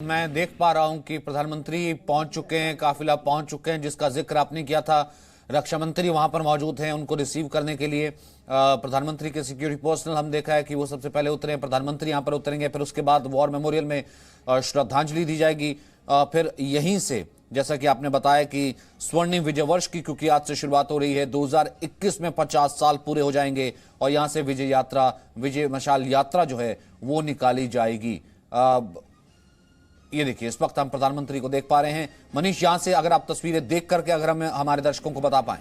मैं देख पा रहा हूं कि प्रधानमंत्री पहुंच चुके हैं, काफिला पहुंच चुके हैं, जिसका जिक्र आपने किया था। रक्षा मंत्री वहां पर मौजूद हैं उनको रिसीव करने के लिए। प्रधानमंत्री के सिक्योरिटी पर्सनल हम देखा है कि वो सबसे पहले उतरे हैं। प्रधानमंत्री यहां पर उतरेंगे, फिर उसके बाद वॉर मेमोरियल में श्रद्धांजलि दी जाएगी। फिर यहीं से जैसा कि आपने बताया कि स्वर्णिम विजय वर्ष की, क्योंकि आज से शुरुआत हो रही है, 2021 में 50 साल पूरे हो जाएंगे और यहां से विजय यात्रा, विजय मशाल यात्रा जो है वो निकाली जाएगी। ये देखिए, इस वक्त हम प्रधानमंत्री को देख पा रहे हैं। मनीष, यहां से अगर आप तस्वीरें देख करके अगर हम हमारे दर्शकों को बता पाएं।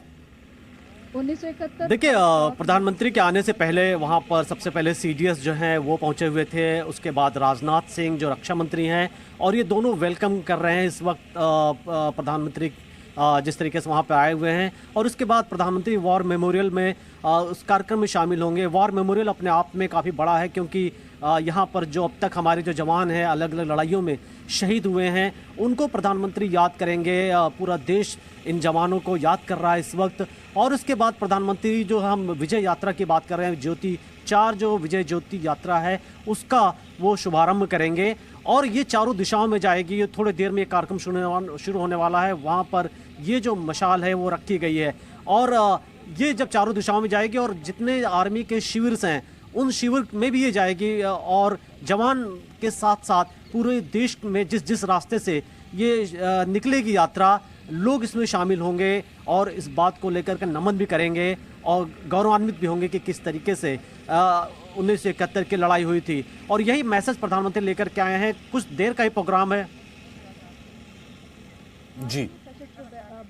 1971 देखिए, प्रधानमंत्री के आने से पहले वहां पर सबसे पहले सीडीएस जो हैं वो पहुंचे हुए थे। उसके बाद राजनाथ सिंह जो रक्षा मंत्री हैं, और ये दोनों वेलकम कर रहे हैं इस वक्त प्रधानमंत्री जिस तरीके से वहाँ पे आए हुए हैं। और उसके बाद प्रधानमंत्री वॉर मेमोरियल में उस कार्यक्रम में शामिल होंगे। वॉर मेमोरियल अपने आप में काफ़ी बड़ा है, क्योंकि यहाँ पर जो अब तक हमारे जो जवान हैं अलग अलग लड़ाइयों में शहीद हुए हैं, उनको प्रधानमंत्री याद करेंगे। पूरा देश इन जवानों को याद कर रहा है इस वक्त। और उसके बाद प्रधानमंत्री जो हम विजय यात्रा की बात कर रहे हैं, ज्योति 4 जो विजय ज्योति यात्रा है उसका वो शुभारंभ करेंगे। और ये चारों दिशाओं में जाएगी। ये थोड़ी देर में ये कार्यक्रम शुरू होने वाला है। वहाँ पर ये जो मशाल है वो रखी गई है, और ये जब चारों दिशाओं में जाएगी और जितने आर्मी के शिविर हैं उन शिविर में भी ये जाएगी। और जवान के साथ साथ पूरे देश में जिस जिस रास्ते से ये निकलेगी यात्रा, लोग इसमें शामिल होंगे और इस बात को लेकर के नमन भी करेंगे और गौरवान्वित भी होंगे कि किस तरीके से 1971 की लड़ाई हुई थी। और यही मैसेज प्रधानमंत्री लेकर के आए हैं। कुछ देर का ही प्रोग्राम है जी।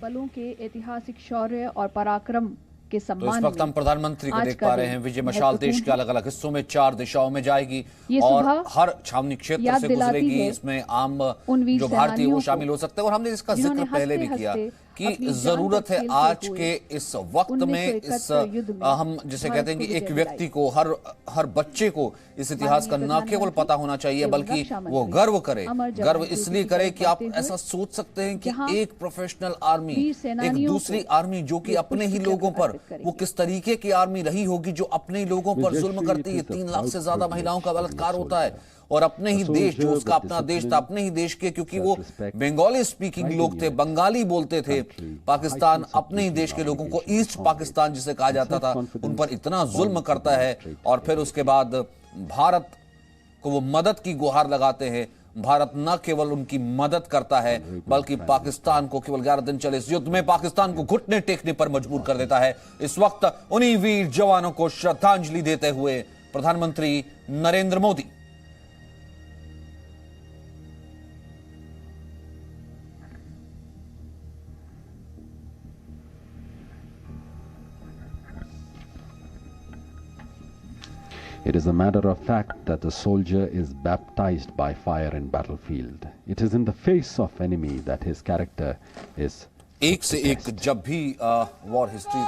बलों के ऐतिहासिक शौर्य और पराक्रम के तो सम्मान इस वक्त हम प्रधानमंत्री को देख पा रहे हैं। विजय मशाल देश के अलग अलग हिस्सों में 4 दिशाओं में जाएगी और हर छावनी क्षेत्र से गुजरेगी। इसमें आम जो भारतीय वो शामिल हो सकते हैं। और हमने इसका जिक्र पहले भी किया कि जरूरत है आज के इस वक्त में, इस हम जिसे कहते हैं कि एक व्यक्ति को, हर बच्चे को इस इतिहास का न केवल पता होना चाहिए बल्कि वो गर्व करे। गर्व इसलिए करे कि आप ऐसा सोच सकते हैं कि एक प्रोफेशनल आर्मी, एक दूसरी आर्मी जो कि अपने ही लोगों पर, वो किस तरीके की आर्मी रही होगी जो अपने ही लोगों पर जुल्म करती है। 3 लाख से ज्यादा महिलाओं का बलात्कार होता है और अपने ही देश, जो उसका अपना देश था, अपने ही देश के, क्योंकि वो बंगाली स्पीकिंग लोग थे, बंगाली बोलते थे, पाकिस्तान अपने ही देश के लोगों को ईस्ट पाकिस्तान जिसे कहा जाता था उन पर इतना जुल्म करता है। और फिर उसके बाद भारत को वो मदद की गुहार लगाते हैं। भारत न केवल उनकी मदद करता है बल्कि पाकिस्तान को केवल 11 दिन चले इस युद्ध में पाकिस्तान को घुटने टेकने पर मजबूर कर देता है। इस वक्त उन्हीं वीर जवानों को श्रद्धांजलि देते हुए प्रधानमंत्री Narendra Modi. It is a matter of fact that the soldier is baptized by fire in battlefield. It is in the face of enemy that his character is एक से एक जब भी war history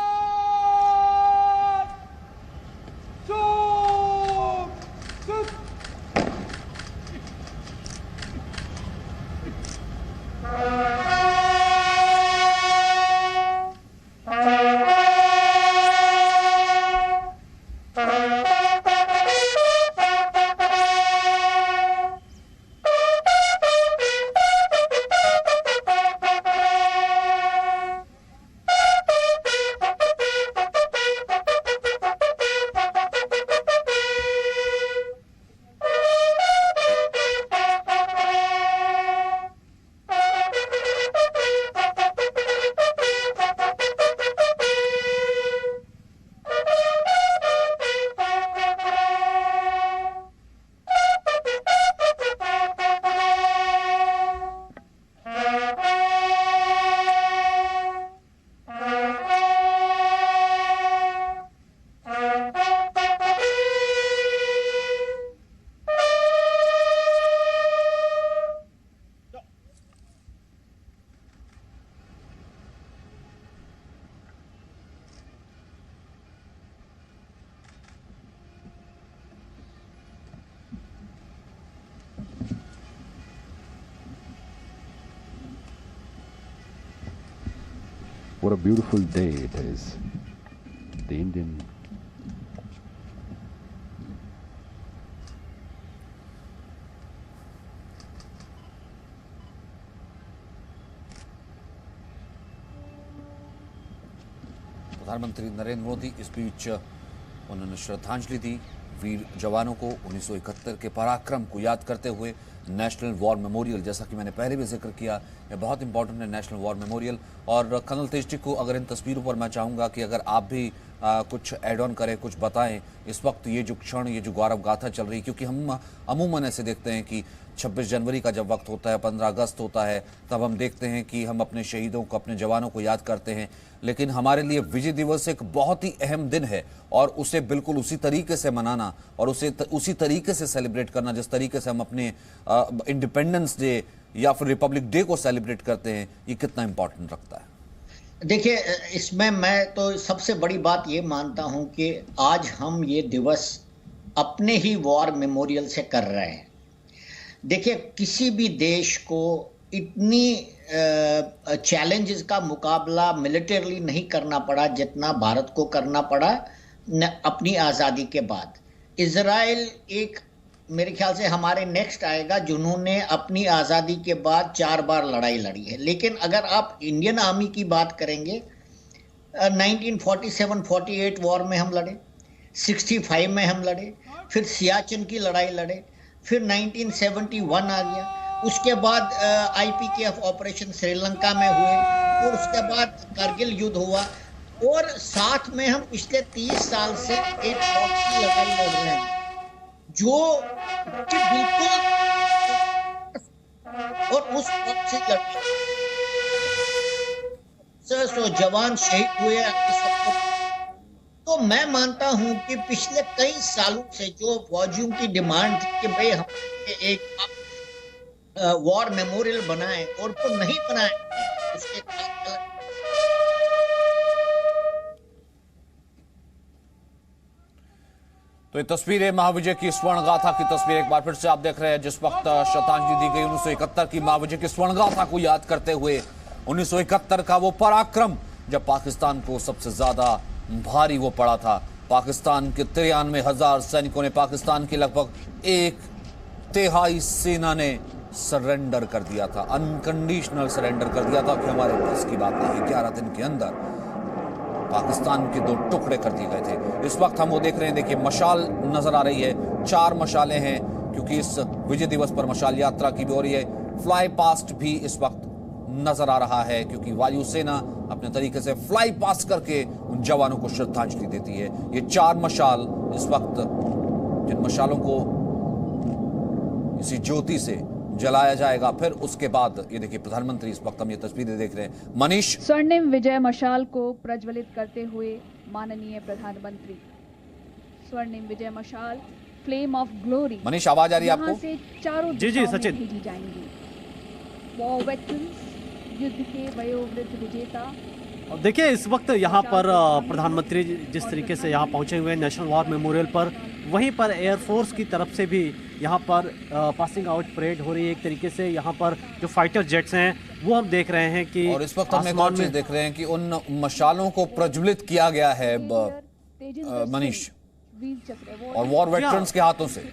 What a beautiful day it is. The Indian प्रधानमंत्री नरेंद्र मोदी इस बीच उन्होंने श्रद्धांजलि दी वीर जवानों को 1971 के पराक्रम को याद करते हुए। नेशनल वॉर मेमोरियल, जैसा कि मैंने पहले भी जिक्र किया, ये बहुत इंपॉर्टेंट है नेशनल वॉर मेमोरियल। और कर्नल तेजस्वी को अगर इन तस्वीरों पर मैं चाहूँगा कि अगर आप भी कुछ ऐड ऑन करें, कुछ बताएं इस वक्त ये जो क्षण, ये जो गौरव गाथा चल रही, क्योंकि हम अमूमन ऐसे देखते हैं कि 26 जनवरी का जब वक्त होता है, 15 अगस्त होता है, तब हम देखते हैं कि हम अपने शहीदों को, अपने जवानों को याद करते हैं। लेकिन हमारे लिए विजय दिवस एक बहुत ही अहम दिन है और उसे बिल्कुल उसी तरीके से मनाना और उसे उसी तरीके से सेलिब्रेट करना जिस तरीके से हम अपने इंडिपेंडेंस डे या फिर रिपब्लिक डे को सेलिब्रेट करते हैं, ये कितना इंपॉर्टेंट रखता है? देखिए, इसमें मैं तो सबसे बड़ी बात ये मानता हूं कि आज हम ये दिवस अपने ही वॉर मेमोरियल से कर रहे हैं। देखिए, किसी भी देश को इतनी चैलेंजेस का मुकाबला मिलिटरली नहीं करना पड़ा जितना भारत को करना पड़ा अपनी आज़ादी के बाद। इजराइल एक, मेरे ख्याल से हमारे नेक्स्ट आएगा जिन्होंने अपनी आज़ादी के बाद 4 बार लड़ाई लड़ी है। लेकिन अगर आप इंडियन आर्मी की बात करेंगे, 1947-48 वॉर में हम लड़े, 65 में हम लड़े, फिर सियाचिन की लड़ाई लड़े, फिर 1971 आ गया, उसके बाद IPKF ऑपरेशन श्रीलंका में हुए, और उसके बाद कारगिल युद्ध हुआ, और साथ में हम पिछले 30 साल से एक वॉर की लड़ाई लड़ रहे हैं जो कि बिल्कुल, और उस वक्त से लड़े 100 जवान शहीद हुए। तो मैं मानता हूं कि पिछले कई सालों से जो फौजियों की डिमांड थी कि भाई हम एक वॉर मेमोरियल बनाएं, और तो नहीं बनाए, उसके तो ये तस्वीरें महाविजय की स्वर्ण गाथा की तस्वीर एक बार फिर से आप देख रहे हैं, जिस वक्त श्रद्धांजलि दी गई 1971 की महाविजय की स्वर्ण गाथा को याद करते हुए। 1971 का वो पराक्रम जब पाकिस्तान को सबसे ज्यादा भारी वो पड़ा था। पाकिस्तान के 93,000 सैनिकों ने, पाकिस्तान की लगभग 1/3 सेना ने सरेंडर कर दिया था, अनकंडीशनल सरेंडर कर दिया था कि हमारे बस की बात नहीं। 11 दिन के अंदर पाकिस्तान के 2 टुकड़े कर दिए गए थे। इस वक्त हम वो देख रहे हैं, देखिए मशाल नजर आ रही है, 4 मशालें हैं क्योंकि इस विजय दिवस पर मशाल यात्रा की भी हो रही है। फ्लाई पास्ट भी इस वक्त नजर आ रहा है क्योंकि वायुसेना अपने तरीके से फ्लाई पास्ट करके उन जवानों को श्रद्धांजलि देती है। ये 4 मशाल इस वक्त, जिन मशालों को इसी ज्योति से जलाया जाएगा, फिर उसके बाद ये देखिए प्रधानमंत्री, इस वक्त हम ये तस्वीरें देख रहे हैं। मनीष, स्वर्णिम विजय मशाल को प्रज्वलित करते हुए माननीय प्रधानमंत्री, स्वर्णिम विजय मशाल, फ्लेम ऑफ ग्लोरी। मनीष, आवाज आ रही है आपको? से चारों जी सचिन भेजी जाएंगी। वॉर वेटरन्स, युद्ध के वयोवृद्ध विजेता। देखिए, इस वक्त यहाँ पर प्रधानमंत्री जिस तरीके से यहाँ पहुँचे हुए हैं नेशनल वॉर मेमोरियल पर, वहीं पर एयरफोर्स की तरफ से भी यहाँ पर पासिंग आउट परेड हो रही है। एक तरीके से यहाँ पर जो फाइटर जेट्स हैं वो हम देख रहे हैं कि, और इस वक्त हम एक और चीज देख रहे हैं कि उन मशालों को प्रज्वलित किया गया है मनीष, और वॉर वेटरन्स के हाथों से।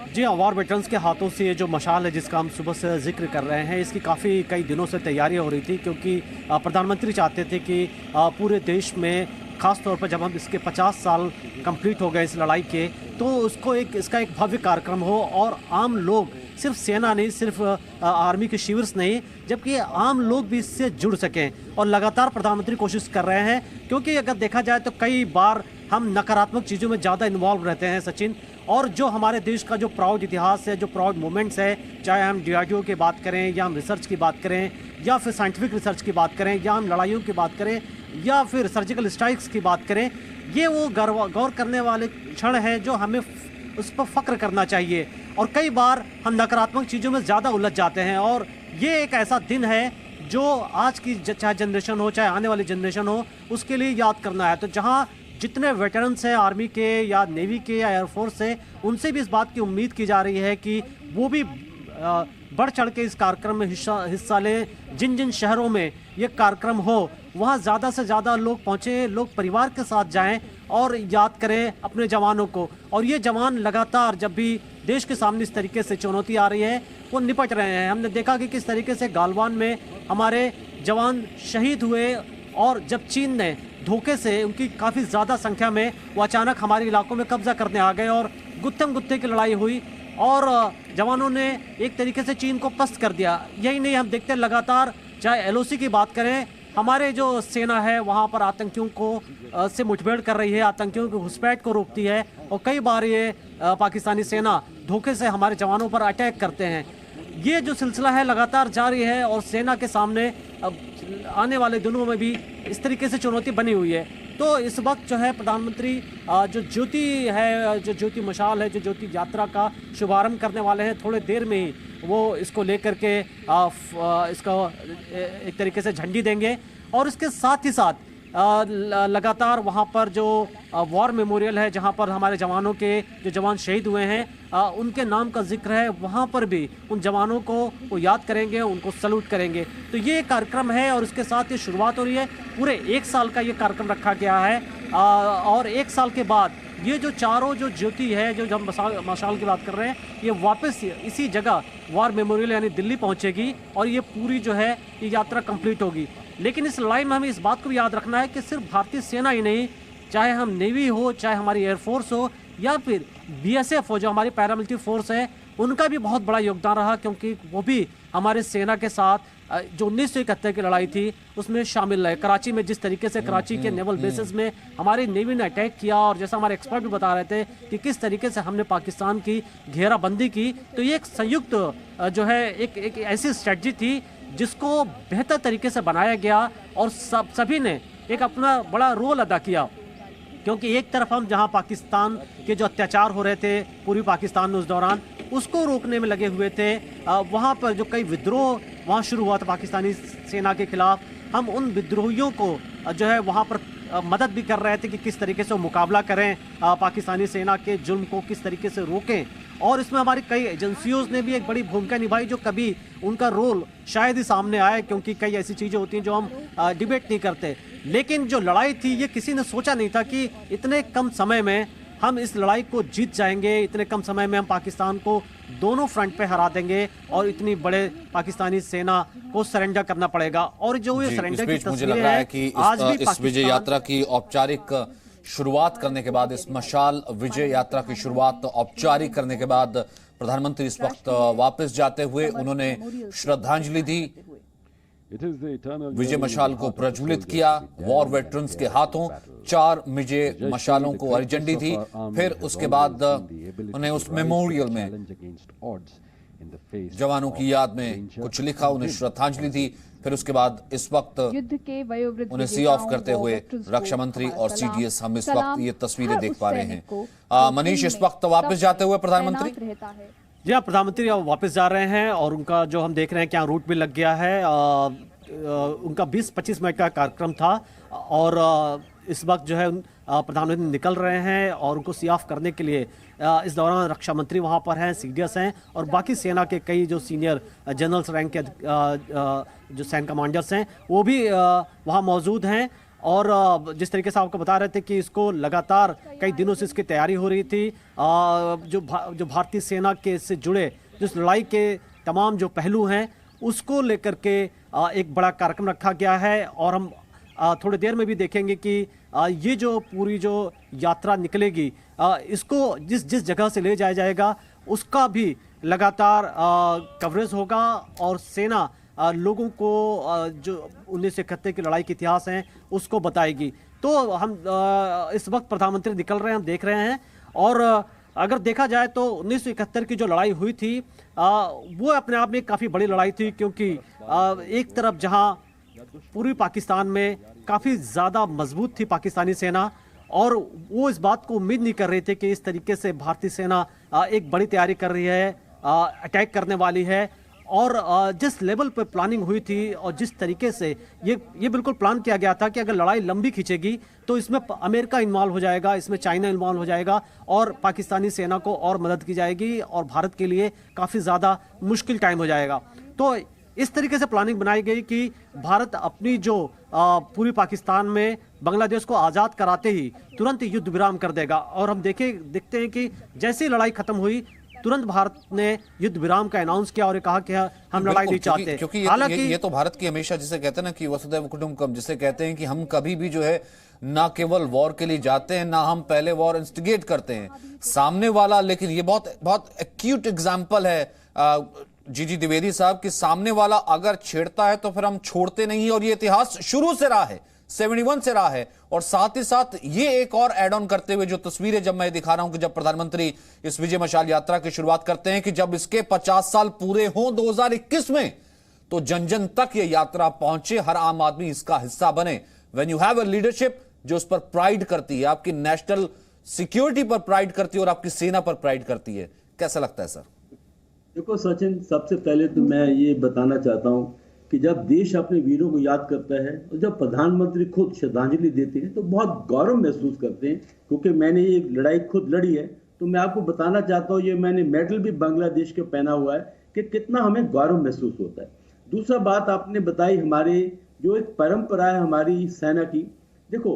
जी हाँ, वॉर वेटरन्स के हाथों से ये जो मशाल है जिसका हम सुबह से जिक्र कर रहे हैं, इसकी काफ़ी कई दिनों से तैयारी हो रही थी क्योंकि प्रधानमंत्री चाहते थे कि पूरे देश में, ख़ास तौर पर जब हम इसके 50 साल कंप्लीट हो गए इस लड़ाई के, तो उसको इसका एक भव्य कार्यक्रम हो और आम लोग, सिर्फ सेना नहीं, सिर्फ आर्मी के शिविर्स नहीं, जबकि आम लोग भी इससे जुड़ सकें। और लगातार प्रधानमंत्री कोशिश कर रहे हैं क्योंकि अगर देखा जाए तो कई बार हम नकारात्मक चीज़ों में ज़्यादा इन्वॉल्व रहते हैं सचिन, और जो हमारे देश का जो प्राउड इतिहास है, जो प्राउड मोमेंट्स है, चाहे हम DRDO की बात करें या हम रिसर्च की बात करें या फिर साइंटिफिक रिसर्च की बात करें या हम लड़ाइयों की बात करें या फिर सर्जिकल स्ट्राइक्स की बात करें, ये वो गौर करने वाले क्षण है जो हमें उस पर फख्र करना चाहिए। और कई बार हम नकारात्मक चीज़ों में ज़्यादा उलझ जाते हैं, और ये एक ऐसा दिन है जो आज की चाहे जनरेशन हो, चाहे आने वाली जनरेशन हो, उसके लिए याद करना है। तो जहाँ जितने वेटरन्स हैं आर्मी के या नेवी के या एयरफोर्स से, उनसे भी इस बात की उम्मीद की जा रही है कि वो भी बढ़ चढ़ के इस कार्यक्रम में हिस्सा लें। जिन जिन शहरों में ये कार्यक्रम हो वहाँ ज़्यादा से ज़्यादा लोग पहुँचें, लोग परिवार के साथ जाएं और याद करें अपने जवानों को। और ये जवान लगातार जब भी देश के सामने इस तरीके से चुनौती आ रही है वो निपट रहे हैं। हमने देखा कि किस तरीके से गालवान में हमारे जवान शहीद हुए, और जब चीन ने धोखे से उनकी काफ़ी ज़्यादा संख्या में वो अचानक हमारे इलाकों में कब्जा करने आ गए और गुत्थम गुत्थे की लड़ाई हुई और जवानों ने एक तरीके से चीन को पस्त कर दिया। यही नहीं, हम देखते हैं लगातार, चाहे LOC की बात करें, हमारे जो सेना है वहाँ पर आतंकियों को से मुठभेड़ कर रही है, आतंकियों की घुसपैठ को रोकती है और कई बार ये पाकिस्तानी सेना धोखे से हमारे जवानों पर अटैक करते हैं। ये जो सिलसिला है लगातार जारी है और सेना के सामने अब आने वाले दिनों में भी इस तरीके से चुनौती बनी हुई है। तो इस वक्त जो है प्रधानमंत्री जो ज्योति है, जो ज्योति मशाल है, जो ज्योति यात्रा का शुभारंभ करने वाले हैं, थोड़े देर में ही वो इसको लेकर के इसका एक तरीके से झंडी देंगे और इसके साथ ही साथ लगातार वहाँ पर जो वॉर मेमोरियल है, जहाँ पर हमारे जवानों के जो जवान शहीद हुए हैं उनके नाम का जिक्र है, वहाँ पर भी उन जवानों को वो याद करेंगे, उनको सल्यूट करेंगे। तो ये कार्यक्रम है और इसके साथ ये शुरुआत हो रही है। पूरे 1 साल का ये कार्यक्रम रखा गया है और 1 साल के बाद ये जो चारों जो ज्योति है, जो हम मशाल की बात कर रहे हैं, ये वापस इसी जगह वॉर मेमोरियल यानी दिल्ली पहुँचेगी और ये पूरी जो है ये यात्रा कंप्लीट होगी। लेकिन इस लड़ाई में हमें इस बात को भी याद रखना है कि सिर्फ भारतीय सेना ही नहीं, चाहे हम नेवी हो, चाहे हमारी एयरफोर्स हो या फिर BSF हो, जो हमारी पैरामिलिट्री फोर्स है, उनका भी बहुत बड़ा योगदान रहा, क्योंकि वो भी हमारे सेना के साथ जो 1971 की लड़ाई थी उसमें शामिल रहे। कराची में जिस तरीके से कराची के नेवल बेसिस में हमारी नेवी ने अटैक किया और जैसा हमारे एक्सपर्ट भी बता रहे थे कि किस तरीके से हमने पाकिस्तान की घेराबंदी की, तो ये एक संयुक्त जो है एक ऐसी स्ट्रेटजी थी जिसको बेहतर तरीके से बनाया गया और सभी ने एक अपना बड़ा रोल अदा किया। क्योंकि एक तरफ हम जहां पाकिस्तान के जो अत्याचार हो रहे थे पूर्वी पाकिस्तान में उस दौरान, उसको रोकने में लगे हुए थे। वहां पर जो कई विद्रोह वहां शुरू हुआ था पाकिस्तानी सेना के खिलाफ, हम उन विद्रोहियों को जो है वहां पर मदद भी कर रहे थे कि किस तरीके से वो मुकाबला करें, पाकिस्तानी सेना के जुल्म को किस तरीके से रोकें। और इसमें हमारी कई एजेंसियों ने भी एक बड़ी भूमिका निभाई, जो कभी उनका रोल शायद ही सामने आए, क्योंकि कई ऐसी चीज़ें होती हैं जो हम डिबेट नहीं करते। लेकिन जो लड़ाई थी ये किसी ने सोचा नहीं था कि इतने कम समय में हम इस लड़ाई को जीत जाएंगे, इतने कम समय में हम पाकिस्तान को दोनों फ्रंट पे हरा देंगे और इतनी बड़े पाकिस्तानी सेना को सरेंडर करना पड़ेगा। और जो ये सरेंडर की तस्वीरें हैं कि आज भी इस विजय यात्रा की औपचारिक शुरुआत करने के बाद, इस मशाल विजय यात्रा की शुरुआत औपचारिक करने के बाद प्रधानमंत्री इस वक्त वापस जाते हुए उन्होंने श्रद्धांजलि दी, विजय मशाल को प्रज्वलित किया। वॉर वेटरन्स के हाथों 4 विजय मशालों को हरी झंडी थी। फिर उसके बाद उन्हें उस मेमोरियल में जवानों की याद में कुछ लिखा, उन्हें श्रद्धांजलि दी। फिर उसके बाद इस वक्त युद्ध के वयोवृद्ध उन्हें सी ऑफ करते हुए रक्षा मंत्री और CDS हम इस वक्त ये तस्वीरें देख पा रहे हैं। मनीष, इस वक्त वापस जाते हुए प्रधानमंत्री, जी हाँ, प्रधानमंत्री वापस जा रहे हैं और उनका जो हम देख रहे हैं क्या रूट भी लग गया है। उनका 20-25 मिनट का कार्यक्रम था और इस वक्त जो है प्रधानमंत्री निकल रहे हैं और उनको सी ऑफ करने के लिए इस दौरान रक्षा मंत्री वहाँ पर हैं, CDS हैं और बाकी सेना के कई जो सीनियर जनरल्स रैंक के जो सैन्य कमांडर्स हैं वो भी वहाँ मौजूद हैं। और जिस तरीके से आपको बता रहे थे कि इसको लगातार कई दिनों से इसकी तैयारी हो रही थी, जो भारतीय सेना के से जुड़े जिस लड़ाई के तमाम जो पहलू हैं उसको लेकर के एक बड़ा कार्यक्रम रखा गया है। और हम थोड़ी देर में भी देखेंगे कि ये जो पूरी जो यात्रा निकलेगी, इसको जिस जगह से ले जाया जाएगा उसका भी लगातार कवरेज होगा और सेना लोगों को जो 1971 की लड़ाई के इतिहास हैं उसको बताएगी। तो हम इस वक्त प्रधानमंत्री निकल रहे हैं, हम देख रहे हैं। और अगर देखा जाए तो 1971 की जो लड़ाई हुई थी वो अपने आप में काफ़ी बड़ी लड़ाई थी, क्योंकि एक तरफ जहां पूर्वी पाकिस्तान में काफ़ी ज़्यादा मजबूत थी पाकिस्तानी सेना और वो इस बात को उम्मीद नहीं कर रही थी कि इस तरीके से भारतीय सेना एक बड़ी तैयारी कर रही है, अटैक करने वाली है। और जिस लेवल पर प्लानिंग हुई थी और जिस तरीके से ये बिल्कुल प्लान किया गया था कि अगर लड़ाई लंबी खींचेगी तो इसमें अमेरिका इन्वॉल्व हो जाएगा, इसमें चाइना इन्वॉल्व हो जाएगा और पाकिस्तानी सेना को और मदद की जाएगी और भारत के लिए काफ़ी ज़्यादा मुश्किल टाइम हो जाएगा। तो इस तरीके से प्लानिंग बनाई गई कि भारत अपनी जो पूर्वी पाकिस्तान में बांग्लादेश को आज़ाद कराते ही तुरंत युद्ध विराम कर देगा। और हम देखते हैं कि जैसे ही लड़ाई खत्म हुई तुरंत भारत ने युद्ध विराम का अनाउंस किया और कहा कि हम लड़ाई नहीं चाहते। क्योंकि हालांकि ये तो भारत की हमेशा, जिसे कहते हैं ना कि वसुधैव कुटुंबकम, जिसे कहते हैं कि हम कभी भी जो है ना केवल वॉर के लिए जाते हैं, ना हम पहले वॉर इंस्टिगेट करते हैं सामने वाला। लेकिन ये बहुत एक्यूट एग्जाम्पल है जीजी द्विवेदी साहब कि सामने वाला अगर छेड़ता है तो फिर हम छोड़ते नहीं, और ये इतिहास शुरू से रहा है, 71 से रहा है। और साथ ही साथ ये एक और एड ऑन करते हुए जो तस्वीरें जब मैं दिखा रहा हूं कि जब प्रधानमंत्री इस विजय मशाल यात्रा की शुरुआत करते हैं कि जब इसके 50 साल पूरे हों 2021 में, तो जन जन तक ये यात्रा पहुंचे, हर आम आदमी इसका हिस्सा बने। When you have a leadership जो उस पर प्राइड करती है, आपकी नेशनल सिक्योरिटी पर प्राइड करती है और आपकी सेना पर प्राइड करती है, कैसा लगता है सर? देखो सचिन, सबसे पहले तो मैं ये बताना चाहता हूं कि जब देश अपने वीरों को याद करता है और जब प्रधानमंत्री खुद श्रद्धांजलि देते हैं तो बहुत गौरव महसूस करते हैं, क्योंकि मैंने ये लड़ाई खुद लड़ी है। तो मैं आपको बताना चाहता हूँ, ये मैंने मेडल भी बांग्लादेश के पहना हुआ है, कि कितना हमें गौरव महसूस होता है। दूसरा बात आपने बताई, हमारे जो एक परंपरा है हमारी सेना की। देखो,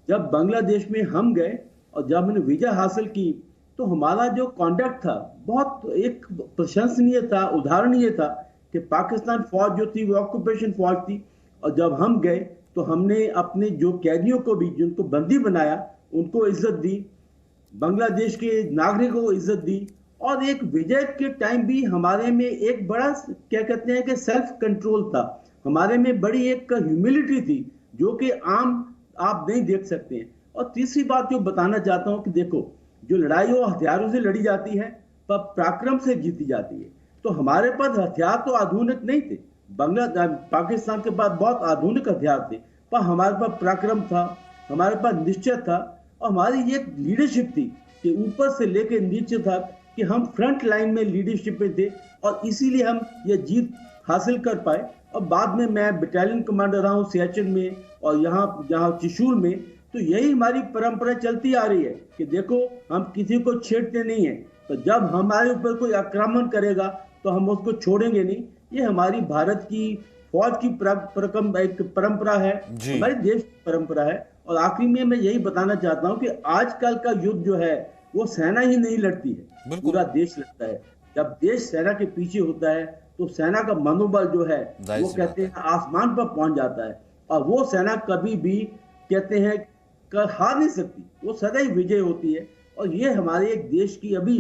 जब बांग्लादेश में हम गए और जब हमने विजय हासिल की तो हमारा जो कॉन्डक्ट था बहुत एक प्रशंसनीय था, उदाहरणीय था कि पाकिस्तान फौज जो थी वो ऑक्यूपेशन फौज थी, और जब हम गए तो हमने अपने जो कैदियों को भी, जिनको बंदी बनाया, उनको इज्जत दी, बांग्लादेश के नागरिकों को इज्जत दी। और एक विजय के टाइम भी हमारे में एक बड़ा, क्या कहते हैं कि सेल्फ कंट्रोल था, हमारे में बड़ी एक ह्यूमिलिटी थी जो कि आम आप नहीं देख सकते हैं। और तीसरी बात जो बताना चाहता हूं कि देखो, जो लड़ाई वो हथियारों से लड़ी जाती है पर पराक्रम से जीती जाती है। तो हमारे पास हथियार तो आधुनिक नहीं थे, पाकिस्तान के पास बहुत आधुनिक हथियार थे, पर हमारे पास पराक्रम था, हमारे पास निश्चय था, और हमारी ये लीडरशिप थी कि ऊपर से लेकर नीचे तक कि हम फ्रंट लाइन में लीडरशिप में थे, और इसीलिए हम ये जीत हासिल कर पाए। और बाद में मैं बटालियन कमांडर रहा हूँ सियाचिन में और यहाँ त्रिशूल में। तो यही हमारी परंपरा चलती आ रही है कि देखो, हम किसी को छेड़ते नहीं है, तो जब हमारे ऊपर कोई आक्रमण करेगा तो हम उसको छोड़ेंगे नहीं। ये हमारी भारत की फौज की एक परंपरा है, हमारे देश की परंपरा है। और आखिरी में मैं यही बताना चाहता हूँ कि आजकल का युद्ध जो है वो सेना ही नहीं लड़ती है, पूरा देश लड़ता है। जब देश सेना के पीछे होता है तो सेना का मनोबल जो है वो कहते हैं आसमान पर पहुंच जाता है, और वो सेना कभी भी कहते हैं हार नहीं सकती, वो सदा ही विजय होती है। और ये हमारे एक देश की अभी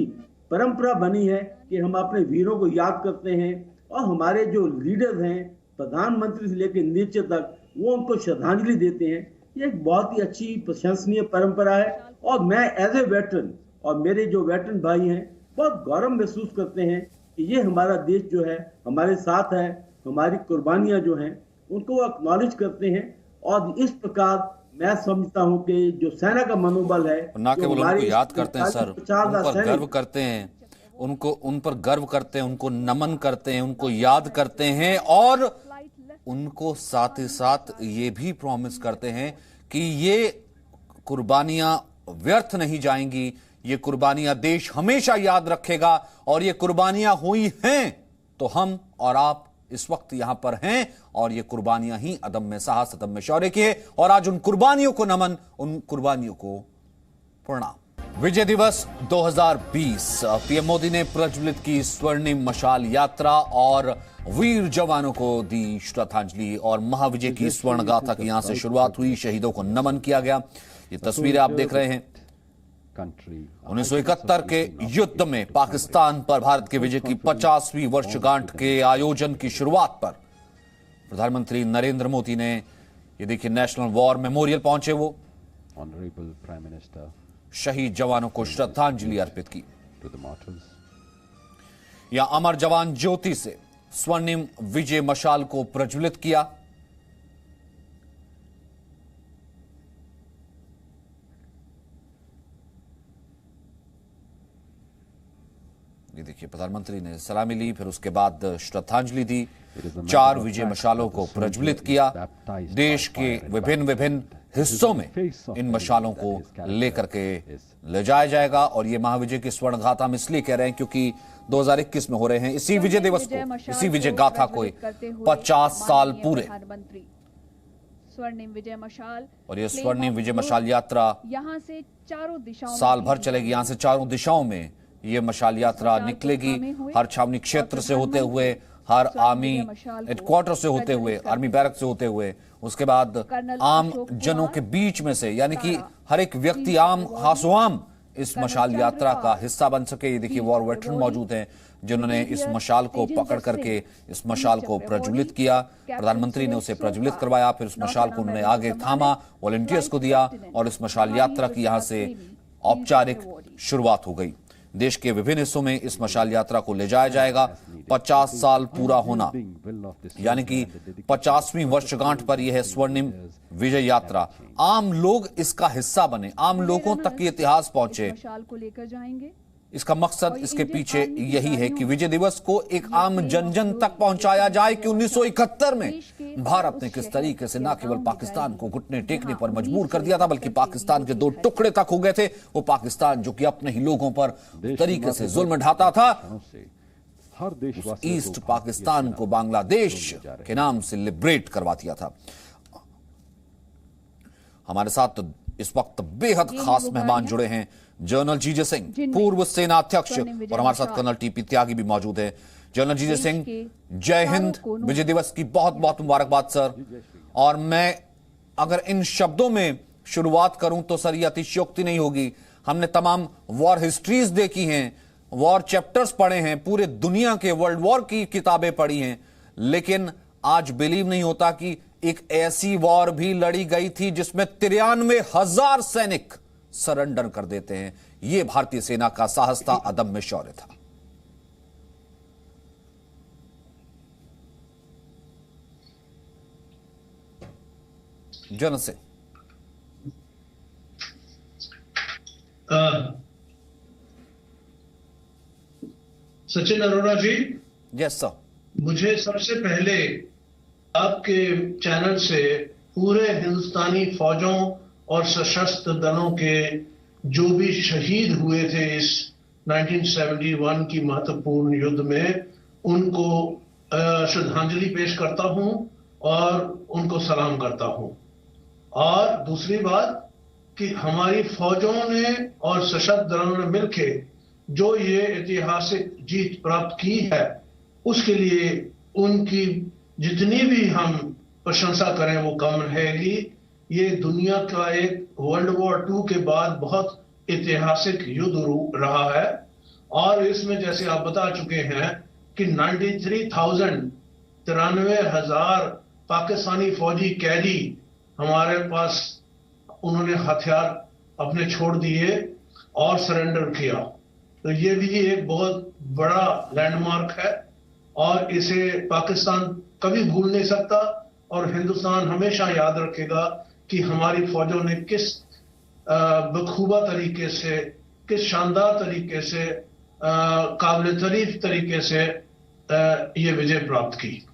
परंपरा बनी है कि हम अपने वीरों को याद करते हैं, और हमारे जो लीडर हैं प्रधानमंत्री से लेकर नीचे तक, वो उनको श्रद्धांजलि देते हैं। ये एक बहुत ही अच्छी प्रशंसनीय परंपरा है। और मैं एज ए वेटरन और मेरे जो वेटरन भाई हैं बहुत गौरव महसूस करते हैं कि ये हमारा देश जो है हमारे साथ है, हमारी कुर्बानियां जो हैं उनको वो एक्नॉलेज करते हैं। और इस प्रकार मैं समझता हूं कि जो सेना का मनोबल है, ना केवल उनको याद करते हैं सर, उन पर गर्व करते हैं, उन पर गर्व करते हैं, उनको नमन करते हैं, उनको याद करते हैं, और उनको साथ ही साथ ये भी प्रॉमिस करते हैं कि ये कुर्बानियां व्यर्थ नहीं जाएंगी, ये कुर्बानियां देश हमेशा याद रखेगा। और ये कुर्बानियां हुई हैं तो हम और आप इस वक्त यहां पर हैं, और ये कुर्बानियां ही अदम्य साहस, अदम्य शौर्य की है। और आज उन कुर्बानियों को नमन, उन कुर्बानियों को प्रणाम। विजय दिवस 2020 पीएम मोदी ने प्रज्वलित की स्वर्णिम मशाल यात्रा और वीर जवानों को दी श्रद्धांजलि, और महाविजय की स्वर्ण गाथा की यहां से शुरुआत हुई, शहीदों को नमन किया गया। ये तस्वीरें आप देख रहे हैं 1971 के युद्ध में पाकिस्तान पर भारत के विजय की 50वीं वर्षगांठ के आयोजन की शुरुआत पर प्रधानमंत्री नरेंद्र मोदी ने, ये देखिए, नेशनल वॉर मेमोरियल पहुंचे, वो ऑनरेबल प्राइम मिनिस्टर शहीद जवानों को श्रद्धांजलि अर्पित की। या अमर जवान ज्योति से स्वर्णिम विजय मशाल को प्रज्वलित किया। ये देखिए, प्रधानमंत्री ने सलामी ली, फिर उसके बाद श्रद्धांजलि दी, 4 विजय मशालों को प्रज्वलित किया। देश के विभिन्न हिस्सों में इन मशालों को लेकर के ले जाया जाएगा। और ये महाविजय की स्वर्ण गाथा हम इसलिए कह रहे हैं क्योंकि 2021 में हो रहे हैं, इसी विजय दिवस को, इसी विजय गाथा को 50 साल पूरे। स्वर्णिम विजय मशाल, और ये स्वर्णिम विजय मशाल यात्रा यहाँ से चारों दिशाओं साल भर चलेगी। यहाँ से चारों दिशाओं में ये मशाल यात्रा निकलेगी, हर छावनी क्षेत्र से होते हुए, हर आर्मी हेडक्वार्टर से होते हुए, आर्मी बैरक से होते हुए, उसके बाद आम जनों के बीच में से, यानी कि हर एक व्यक्ति आम हासोआम इस मशाल यात्रा का हिस्सा बन सके। ये देखिए वॉर वेटरन मौजूद हैं जिन्होंने इस मशाल को पकड़ करके इस मशाल को प्रज्वलित किया। प्रधानमंत्री ने उसे प्रज्वलित करवाया, फिर उस मशाल को उन्होंने आगे थामा, वॉलंटियर्स को दिया और इस मशाल यात्रा की यहां से औपचारिक शुरुआत हो गई। देश के विभिन्न हिस्सों में इस मशाल यात्रा को ले जाया जाएगा। 50 साल पूरा होना, यानी कि 50वीं वर्षगांठ पर यह है स्वर्णिम विजय यात्रा। आम लोग इसका हिस्सा बने, आम लोगों तक ये इतिहास पहुंचे। मशाल को लेकर जाएंगे। इसका मकसद इसके पीछे यही है कि विजय दिवस को एक आम जन जन तक पहुंचाया जाए कि 1971 में भारत ने किस तरीके से न केवल पाकिस्तान को घुटने टेकने पर मजबूर कर दिया था, बल्कि पाकिस्तान के 2 टुकड़े तक हो गए थे। वो पाकिस्तान जो कि अपने ही लोगों पर तरीके से जुल्म ढाता था, ईस्ट पाकिस्तान को बांग्लादेश के नाम से लिबरेट करवा दिया था। हमारे साथ इस वक्त बेहद खास मेहमान जुड़े हैं। जनरल जीजे सिंह, पूर्व सेना अध्यक्ष, और हमारे साथ कर्नल टीपी त्यागी भी मौजूद है। जनरल जीजे सिंह, जय हिंद, विजय दिवस की बहुत बहुत मुबारकबाद सर। और मैं अगर इन शब्दों में शुरुआत करूं तो सर ये अतिशयोक्ति नहीं होगी। हमने तमाम वॉर हिस्ट्रीज देखी हैं, वॉर चैप्टर्स पढ़े हैं, पूरे दुनिया के वर्ल्ड वॉर की किताबें पढ़ी हैं, लेकिन आज बिलीव नहीं होता कि एक ऐसी वॉर भी लड़ी गई थी जिसमें 93,000 सैनिक सरेंडर कर देते हैं। यह भारतीय सेना का साहस था, अदम्य शौर्य था। General Singh. Sachin Arora ji. Yes sir. मुझे सबसे पहले आपके चैनल से पूरे हिंदुस्तानी फौजों और सशस्त्र दलों के जो भी शहीद हुए थे इस 1971 की महत्वपूर्ण युद्ध में, उनको श्रद्धांजलि पेश करता हूं और उनको सलाम करता हूं। और दूसरी बात कि हमारी फौजों ने और सशस्त्र दलों ने मिलकर जो ये ऐतिहासिक जीत प्राप्त की है, उसके लिए उनकी जितनी भी हम प्रशंसा करें वो कम रहेगी। ये दुनिया का एक वर्ल्ड वॉर 2 के बाद बहुत ऐतिहासिक युद्ध रहा है। और इसमें जैसे आप बता चुके हैं कि 93,000 पाकिस्तानी फौजी कैदी हमारे पास, उन्होंने हथियार अपने छोड़ दिए और सरेंडर किया। तो ये भी एक बहुत बड़ा लैंडमार्क है और इसे पाकिस्तान कभी भूल नहीं सकता और हिंदुस्तान हमेशा याद रखेगा कि हमारी फौजों ने किस बखूबा तरीके से, किस शानदार तरीके से, काबिल तारीफ तरीके से ये विजय प्राप्त की।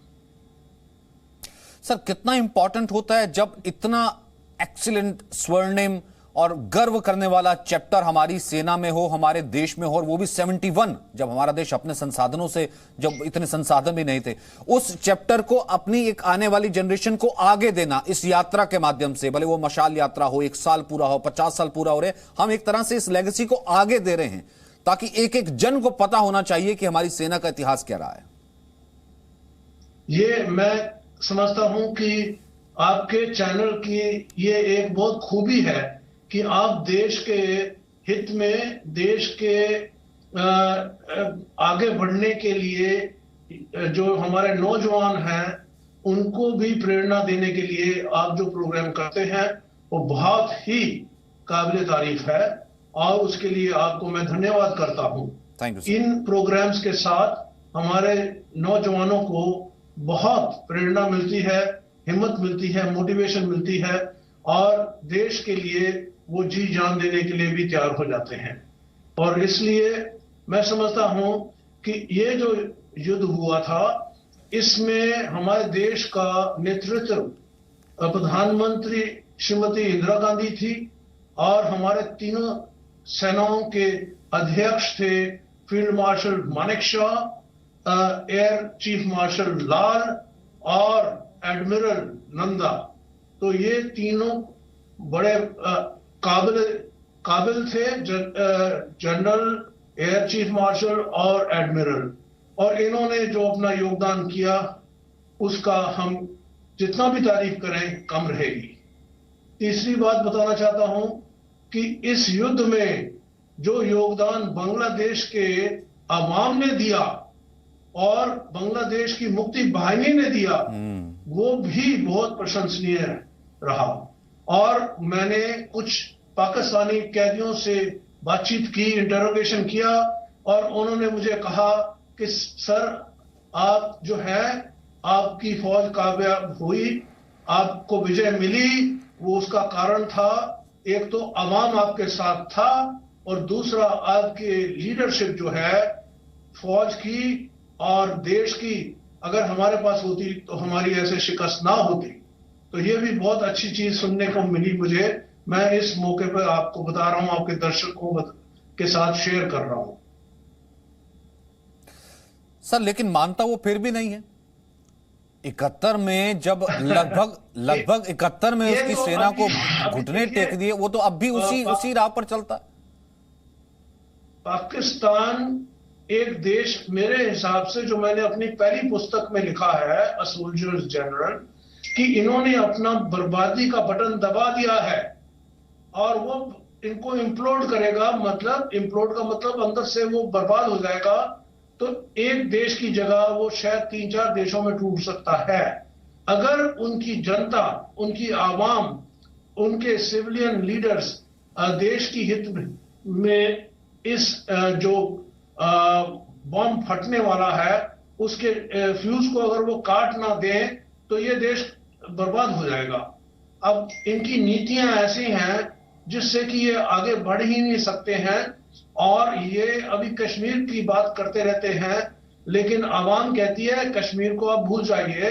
सर, कितना इंपॉर्टेंट होता है जब इतना एक्सीलेंट, स्वर्णिम और गर्व करने वाला चैप्टर हमारी सेना में हो, हमारे देश में हो, और वो भी 71, जब हमारा देश अपने संसाधनों से, जब इतने संसाधन भी नहीं थे, उस चैप्टर को अपनी एक आने वाली जनरेशन को आगे देना इस यात्रा के माध्यम से, भले वो मशाल यात्रा हो, 1 साल पूरा हो, 50 साल पूरा हो रहे, हम एक तरह से इस लेगेसी को आगे दे रहे हैं ताकि एक एक जन को पता होना चाहिए कि हमारी सेना का इतिहास क्या रहा है। ये मैं समझता हूं कि आपके चैनल की ये एक बहुत खूबी है कि आप देश के हित में, देश के आगे बढ़ने के लिए जो हमारे नौजवान हैं उनको भी प्रेरणा देने के लिए आप जो प्रोग्राम करते हैं वो बहुत ही काबिल तारीफ है और उसके लिए आपको मैं धन्यवाद करता हूं। इन प्रोग्राम्स के साथ हमारे नौजवानों को बहुत प्रेरणा मिलती है, हिम्मत मिलती है, मोटिवेशन मिलती है और देश के लिए वो जी जान देने के लिए भी तैयार हो जाते हैं। और इसलिए मैं समझता हूं कि ये जो युद्ध हुआ था इसमें हमारे देश का नेतृत्व प्रधानमंत्री श्रीमती इंदिरा गांधी थी और हमारे तीनों सेनाओं के अध्यक्ष थे field marshal Manekshaw, air chief marshal Lal और एडमिरल नंदा। तो ये तीनों बड़े काबिल थे। जनरल एयर चीफ मार्शल और एडमिरल, और इन्होंने जो अपना योगदान किया उसका हम जितना भी तारीफ करें कम रहेगी। तीसरी बात बताना चाहता हूं कि इस युद्ध में जो योगदान बांग्लादेश के अवाम ने दिया और बांग्लादेश की मुक्ति बाहिनी ने दिया, वो भी बहुत प्रशंसनीय रहा। और मैंने कुछ पाकिस्तानी कैदियों से बातचीत की, इंटरोगेशन किया, और उन्होंने मुझे कहा कि सर आप जो है, आपकी फौज कामयाब हुई, आपको विजय मिली, वो उसका कारण था एक तो अवाम आपके साथ था, और दूसरा आपके लीडरशिप जो है फौज की और देश की अगर हमारे पास होती तो हमारी ऐसे शिकस्त ना होती। तो ये भी बहुत अच्छी चीज सुनने को मिली मुझे। मैं इस मौके पर आपको बता रहा हूं, आपके दर्शकों के साथ शेयर कर रहा हूं। सर लेकिन मानता वो फिर भी नहीं है। 71 में जब लगभग 71 में उसकी तो सेना को घुटने टेक दिए, वो तो अब भी उसी राह पर चलता है। पाकिस्तान एक देश, मेरे हिसाब से जो मैंने अपनी पहली पुस्तक में लिखा है अ सोल्जर्स जनरल, कि इन्होंने अपना बर्बादी का बटन दबा दिया है और वो इनको इम्प्लोड करेगा। मतलब इम्प्लोड का मतलब अंदर से वो बर्बाद हो जाएगा। तो एक देश की जगह वो शायद 3-4 देशों में टूट सकता है अगर उनकी जनता, उनकी आवाम, उनके सिविलियन लीडर्स देश की हित में इस जो बॉम्ब फटने वाला है उसके फ्यूज को अगर वो काट ना दें तो ये देश बर्बाद हो जाएगा। अब इनकी नीतियां ऐसी हैं जिससे कि ये आगे बढ़ ही नहीं सकते हैं, और ये अभी कश्मीर की बात करते रहते हैं, लेकिन आवाम कहती है कश्मीर को आप भूल जाइए,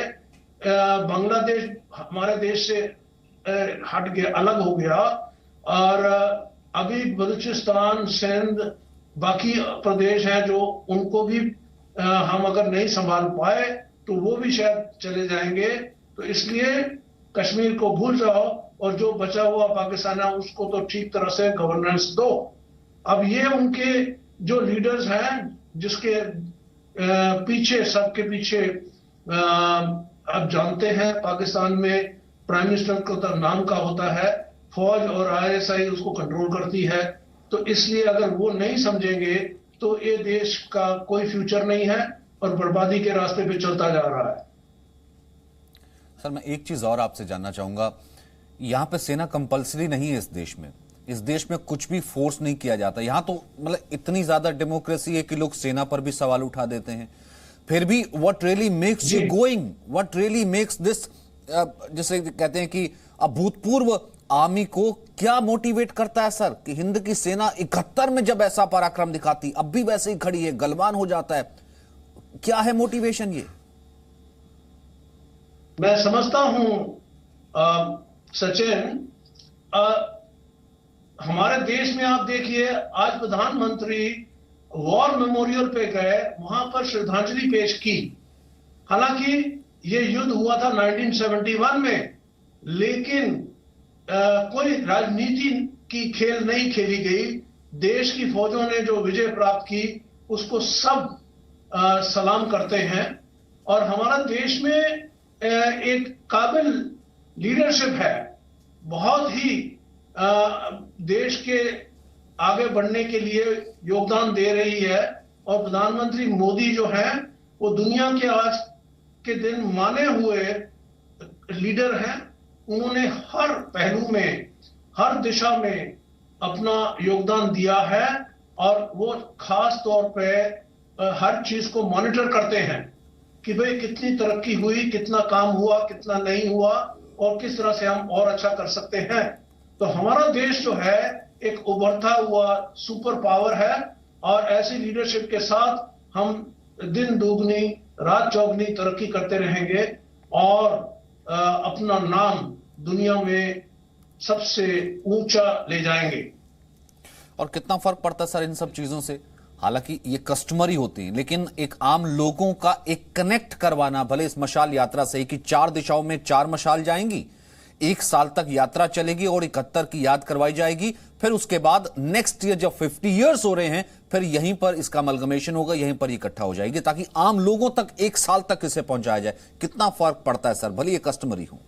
बांग्लादेश हमारे देश से हट गया, अलग हो गया, और अभी बलूचिस्तान, सिंध, बाकी प्रदेश हैं जो उनको भी हम अगर नहीं संभाल पाए तो वो भी शायद चले जाएंगे। तो इसलिए कश्मीर को भूल जाओ और जो बचा हुआ पाकिस्तान है उसको तो ठीक तरह से गवर्नेंस दो। अब ये उनके जो लीडर्स हैं जिसके पीछे, सबके पीछे आप जानते हैं पाकिस्तान में प्राइम मिनिस्टर का नाम का होता है, फौज और आईएसआई उसको कंट्रोल करती है। तो इसलिए अगर वो नहीं समझेंगे तो ये देश का कोई फ्यूचर नहीं है और बर्बादी के रास्ते पे चलता जा रहा है। सर मैं एक चीज और आपसे जानना चाहूंगा, यहां पे सेना कंपलसरी नहीं है इस देश में। इस देश में कुछ भी फोर्स नहीं किया जाता। यहां तो मतलब इतनी ज्यादा डेमोक्रेसी है कि लोग सेना पर भी सवाल उठा देते हैं। फिर भी what really makes you going, what really makes this, जैसे कहते हैं कि अभूतपूर्व आर्मी को क्या मोटिवेट करता है सर कि हिंद की सेना 71 में जब ऐसा पराक्रम दिखाती, अब भी वैसे ही खड़ी है, गलवान हो जाता है, क्या है मोटिवेशन? ये मैं समझता हूं सचिन, हमारे देश में आप देखिए आज प्रधानमंत्री वॉर मेमोरियल पे गए, वहां पर श्रद्धांजलि पेश की। हालांकि ये युद्ध हुआ था 1971 में, लेकिन कोई राजनीति की खेल नहीं खेली गई। देश की फौजों ने जो विजय प्राप्त की उसको सब सलाम करते हैं, और हमारा देश में एक काबिल लीडरशिप है, बहुत ही देश के आगे बढ़ने के लिए योगदान दे रही है। और प्रधानमंत्री मोदी जो हैं वो दुनिया के आज के दिन माने हुए लीडर हैं। उन्होंने हर पहलू में, हर दिशा में अपना योगदान दिया है, और वो खास तौर पे हर चीज को मॉनिटर करते हैं कि भाई कितनी तरक्की हुई, कितना काम हुआ, कितना नहीं हुआ, और किस तरह से हम और अच्छा कर सकते हैं। तो हमारा देश जो है एक उभरता हुआ सुपर पावर है, और ऐसी लीडरशिप के साथ हम दिन दुगनी रात चौगनी तरक्की करते रहेंगे और अपना नाम दुनिया में सबसे ऊंचा ले जाएंगे। और कितना फर्क पड़ता है सर इन सब चीजों से? हालांकि ये कस्टमरी होती है, लेकिन एक आम लोगों का एक कनेक्ट करवाना, भले इस मशाल यात्रा से कि 4 दिशाओं में 4 मशाल जाएंगी, 1 साल तक यात्रा चलेगी और 71 की याद करवाई जाएगी, फिर उसके बाद नेक्स्ट ईयर जब 50 ईयर्स हो रहे हैं, फिर यहीं पर इसका अमलगमेशन होगा, यहीं पर इकट्ठा हो जाएगी, ताकि आम लोगों तक 1 साल तक इसे पहुंचाया जाए। कितना फर्क पड़ता है सर, भले ये कस्टमरी हो?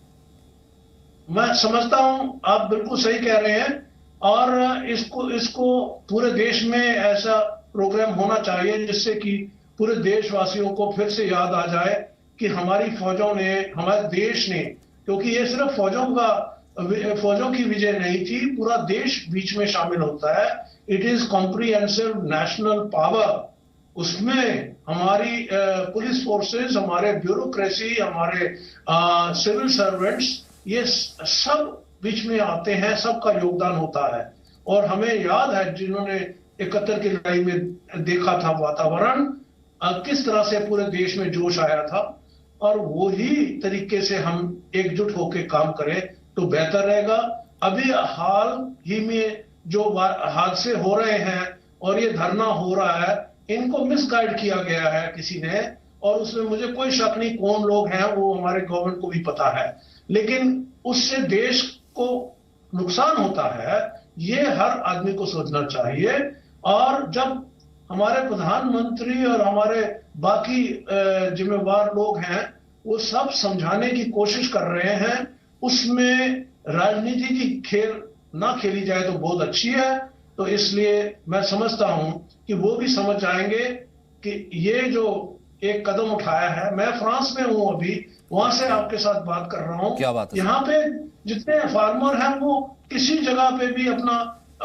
मैं समझता हूं आप बिल्कुल सही कह रहे हैं, और इसको पूरे देश में ऐसा प्रोग्राम होना चाहिए जिससे कि पूरे देशवासियों को फिर से याद आ जाए कि हमारी फौजों ने, हमारे देश ने, क्योंकि ये सिर्फ फौजों की विजय नहीं थी, पूरा देश बीच में शामिल होता है। It is comprehensive national power. उसमें हमारी पुलिस फोर्सेस, हमारे ब्यूरोक्रेसी, हमारे सिविल सर्वेंट्स, ये सब बीच में आते हैं, सबका योगदान होता है। और हमें याद है जिन्होंने 71 की लड़ाई में देखा था वातावरण, किस तरह से पूरे देश में जोश आया था, और वही तरीके से हम एकजुट होकर काम करें तो बेहतर रहेगा। अभी हाल ही में जो हादसे हो रहे हैं और ये धरना हो रहा है, इनको मिसगाइड किया गया है किसी ने, और उसमें मुझे कोई शक नहीं कौन लोग हैं, वो हमारे गवर्नमेंट को भी पता है, लेकिन उससे देश को नुकसान होता है, ये हर आदमी को सोचना चाहिए। और जब हमारे प्रधानमंत्री और हमारे बाकी जिम्मेवार लोग हैं, वो सब समझाने की कोशिश कर रहे हैं, उसमें राजनीति की खेल ना खेली जाए तो बहुत अच्छी है। तो इसलिए मैं समझता हूं कि वो भी समझ जाएंगे कि ये जो एक कदम उठाया है। मैं फ्रांस में हूं अभी, वहां से आपके साथ बात कर रहा हूं। क्या बात है? यहाँ पे जितने फार्मर हैं वो किसी जगह पे भी अपना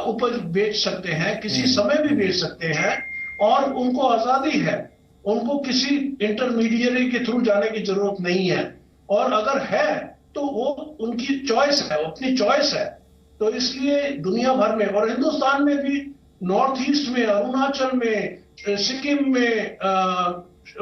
उपज बेच सकते हैं, किसी समय भी बेच सकते हैं, और उनको आजादी है, उनको किसी इंटरमीडिएरी के थ्रू जाने की जरूरत नहीं है, और अगर है तो वो उनकी चॉइस है, अपनी चॉइस है। तो इसलिए दुनिया भर में और हिंदुस्तान में भी, नॉर्थ ईस्ट में, अरुणाचल में, सिक्किम में,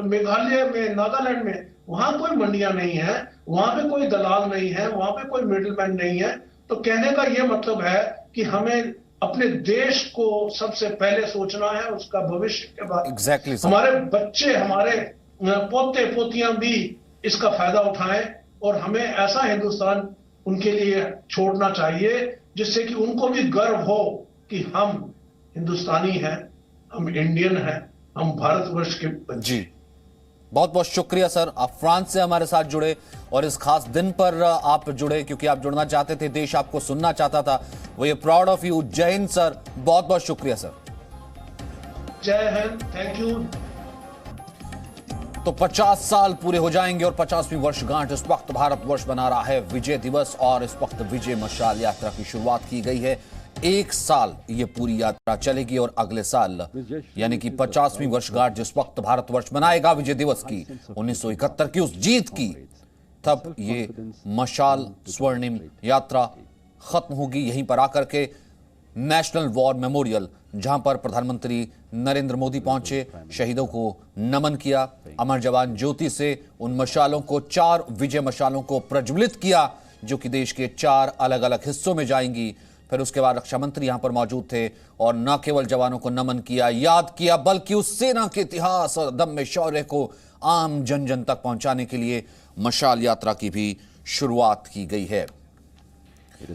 मेघालय में, नागालैंड में, वहां कोई मंडियां नहीं है, वहां पे कोई दलाल नहीं है, वहां पे कोई मिडिलमैन नहीं है। तो कहने का यह मतलब है कि हमें अपने देश को सबसे पहले सोचना है, उसका भविष्य के बाद Exactly, हमारे बच्चे, हमारे पोते पोतियां भी इसका फायदा उठाएं, और हमें ऐसा हिंदुस्तान उनके लिए छोड़ना चाहिए जिससे कि उनको भी गर्व हो कि हम हिंदुस्तानी हैं, हम इंडियन हैं, हम भारतवर्ष के बच्चे। जी, बहुत बहुत शुक्रिया सर, आप फ्रांस से हमारे साथ जुड़े और इस खास दिन पर आप जुड़े क्योंकि आप जुड़ना चाहते थे, देश आपको सुनना चाहता था। वो ये प्राउड ऑफ यू। जय हिंद सर, बहुत बहुत शुक्रिया सर। जय हिंद, थैंक यू। तो 50 साल पूरे हो जाएंगे और 50वीं वर्षगांठ इस वक्त भारतवर्ष मना रहा है, विजय दिवस, और इस वक्त विजय मशाल यात्रा की शुरुआत की गई है। 1 साल ये पूरी यात्रा चलेगी और अगले साल यानी कि 50वीं वर्षगांठ जिस वक्त भारतवर्ष मनाएगा विजय दिवस की, 1971 की उस जीत की, तब ये मशाल स्वर्णिम यात्रा खत्म होगी यहीं पर आकर के नेशनल वॉर मेमोरियल, जहां पर प्रधानमंत्री नरेंद्र मोदी पहुंचे, शहीदों को नमन किया, अमर जवान ज्योति से उन मशालों को, 4 विजय मशालों को प्रज्वलित किया जो कि देश के 4 अलग अलग हिस्सों में जाएंगी। फिर उसके बाद रक्षा मंत्री यहां पर मौजूद थे और न केवल जवानों को नमन किया, याद किया, बल्कि उस सेना के इतिहास और दम्मे शौर्य को आम जन जन तक पहुंचाने के लिए मशाल यात्रा की भी शुरुआत की गई है।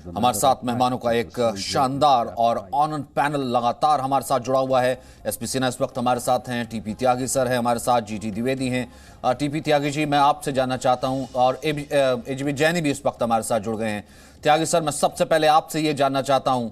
हमारे साथ मेहमानों का एक शानदार और ऑनर पैनल लगातार हमारे साथ जुड़ा हुआ है। एसपी सिन्हा इस वक्त हमारे साथ हैं, टीपी त्यागी सर हैं हमारे साथ, जीटी द्विवेदी हैं। टीपी त्यागी जी, मैं आपसे जानना चाहता हूं, और एजीबी जैनी भी इस वक्त हमारे साथ जुड़ गए हैं। त्यागी सर, मैं सबसे पहले आपसे ये जानना चाहता हूं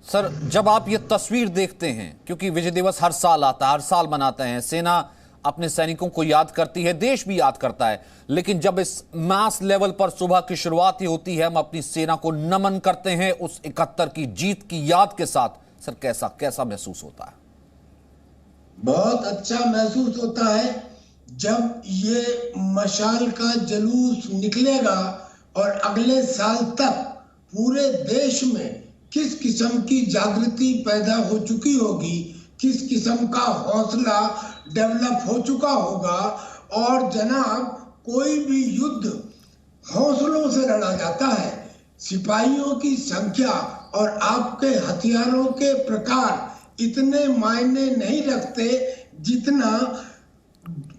सर, जब आप ये तस्वीर देखते हैं, क्योंकि विजय दिवस हर साल आता है, हर साल मनाते हैं, सेना अपने सैनिकों को याद करती है, देश भी याद करता है, लेकिन जब इस मास लेवल पर सुबह की शुरुआत ही होती है, हम अपनी सेना को नमन करते हैं उस 71 की जीत की याद के साथ, सर कैसा महसूस होता है? बहुत अच्छा महसूस होता है जब ये मशाल का जुलूस निकलेगा और अगले साल तक पूरे देश में किस किस्म की जागृति पैदा हो चुकी होगी, किस किस्म का हौसला डेवलप हो चुका होगा। और जनाब, कोई भी युद्ध हौसलों से लड़ा जाता है, सिपाहियों की संख्या और आपके हथियारों के प्रकार इतने मायने नहीं रखते जितना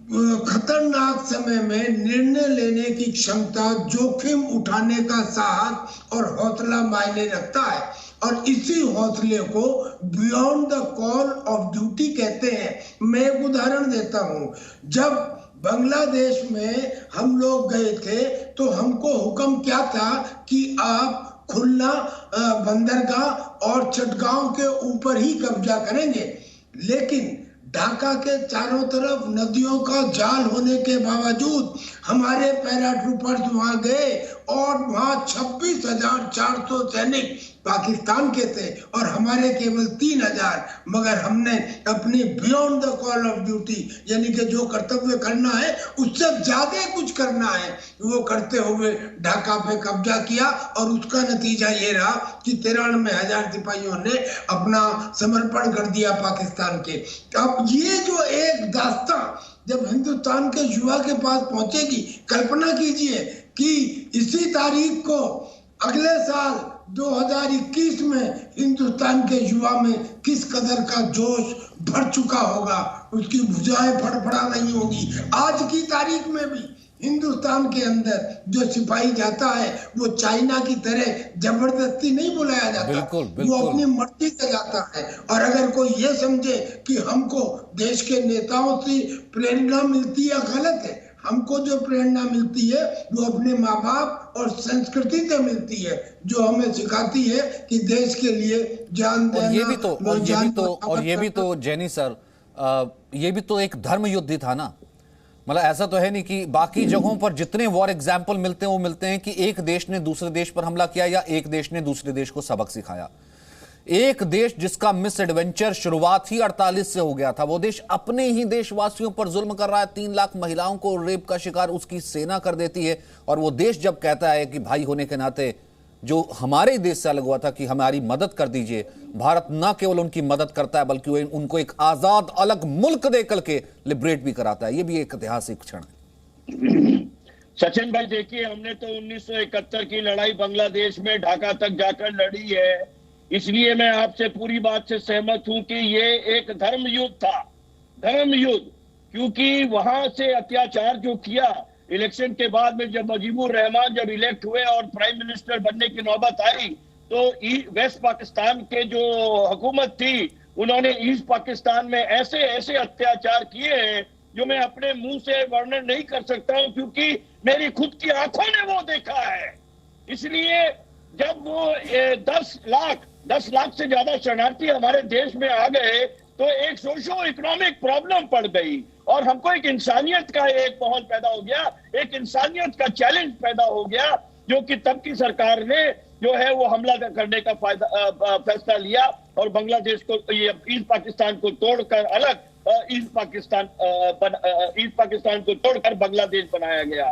खतरनाक समय में निर्णय लेने की क्षमता, जोखिम उठाने का साहस और हौसला मायने रखता है। और इसी हौसले को beyond the call of duty कहते हैं। मैं एक उदाहरण देता हूं। जब बांग्लादेश में हम लोग गए थे तो हमको हुक्म क्या था कि आप खुलना, बंदरगाह और चटगांव के ऊपर ही कब्जा करेंगे, लेकिन ढाका के चारों तरफ नदियों का जाल होने के बावजूद हमारे पैराट्रूपर्स वहां गए और वहां 26,400 सैनिक पाकिस्तान के थे और हमारे केवल 3,000। मगर हमने अपनी beyond the call of duty, यानी कि जो कर्तव्य करना है उससे ज्यादा कुछ करना है, वो करते हुए ढाका पे कब्जा किया। और उसका नतीजा ये रहा कि 93,000 सिपाहियों ने अपना समर्पण कर दिया पाकिस्तान के। अब ये जो एक दास्तां जब हिंदुस्तान के युवा के पास पहुंचेगी, कल्पना कीजिए कि इसी तारीख को अगले साल 2021 में हिंदुस्तान के युवा में किस कदर का जोश भर चुका होगा, उसकी भुजाएं फड़फड़ा रही होगी। आज की तारीख में भी हिंदुस्तान के अंदर जो सिपाही जाता है वो चाइना की तरह जबरदस्ती नहीं बुलाया जाता, बिल्कुल, बिल्कुल। वो अपनी मर्जी से जाता है। और अगर कोई ये समझे कि हमको देश के नेताओं से प्रेरणा मिलती है, गलत है। हमको जो प्रेरणा मिलती है वो अपने माँ बाप और संस्कृति से मिलती है, जो हमें सिखाती है कि देश के लिए जान देना। ये भी तो जैनी सर, ये भी तो एक धर्म युद्ध ही था ना। मतलब ऐसा तो है नहीं कि बाकी जगहों पर जितने वॉर एग्जाम्पल मिलते हैं वो मिलते हैं कि एक देश ने दूसरे देश पर हमला किया या एक देश ने दूसरे देश को सबक सिखाया। एक देश जिसका मिस एडवेंचर शुरुआत ही 48 से हो गया था, वो देश अपने ही देशवासियों पर जुल्म कर रहा है। 3 लाख महिलाओं को रेप का शिकार उसकी सेना कर देती है। और वो देश जब कहता है कि भाई होने के नाते जो हमारे देश से अलग हुआ था कि हमारी मदद कर दीजिए, भारत न केवल उनकी मदद करता है बल्कि उनको एक आजाद अलग मुल्क दे करके लिबरेट भी कराता है। ये भी एक ऐतिहासिक क्षण है। सचिन भाई देखिए, हमने तो 1971 की लड़ाई बांग्लादेश में ढाका तक जाकर लड़ी है। इसलिए मैं आपसे पूरी बात से सहमत हूं कि ये एक धर्म युद्ध था, धर्म युद्ध। क्योंकि वहां से अत्याचार जो किया, इलेक्शन के बाद में जब मुजीबुर रहमान जब इलेक्ट हुए और प्राइम मिनिस्टर बनने की नौबत आई, तो वेस्ट पाकिस्तान के जो हुकूमत थी उन्होंने ईस्ट पाकिस्तान में ऐसे ऐसे अत्याचार किए हैं जो मैं अपने मुंह से वर्णन नहीं कर सकता हूं, क्योंकि मेरी खुद की आंखों ने वो देखा है। इसलिए जब वो 10 लाख से ज्यादा शरणार्थी हमारे देश में आ गए तो एक सोशो इकोनॉमिक प्रॉब्लम पड़ गई और हमको एक इंसानियत का एक माहौल पैदा हो गया, एक इंसानियत का चैलेंज पैदा हो गया, जो कि तब की सरकार ने जो है वो हमला करने का फैसला लिया और बांग्लादेश को, ये ईस्ट पाकिस्तान को तोड़कर अलग ईस्ट पाकिस्तान को तोड़कर बांग्लादेश बनाया गया।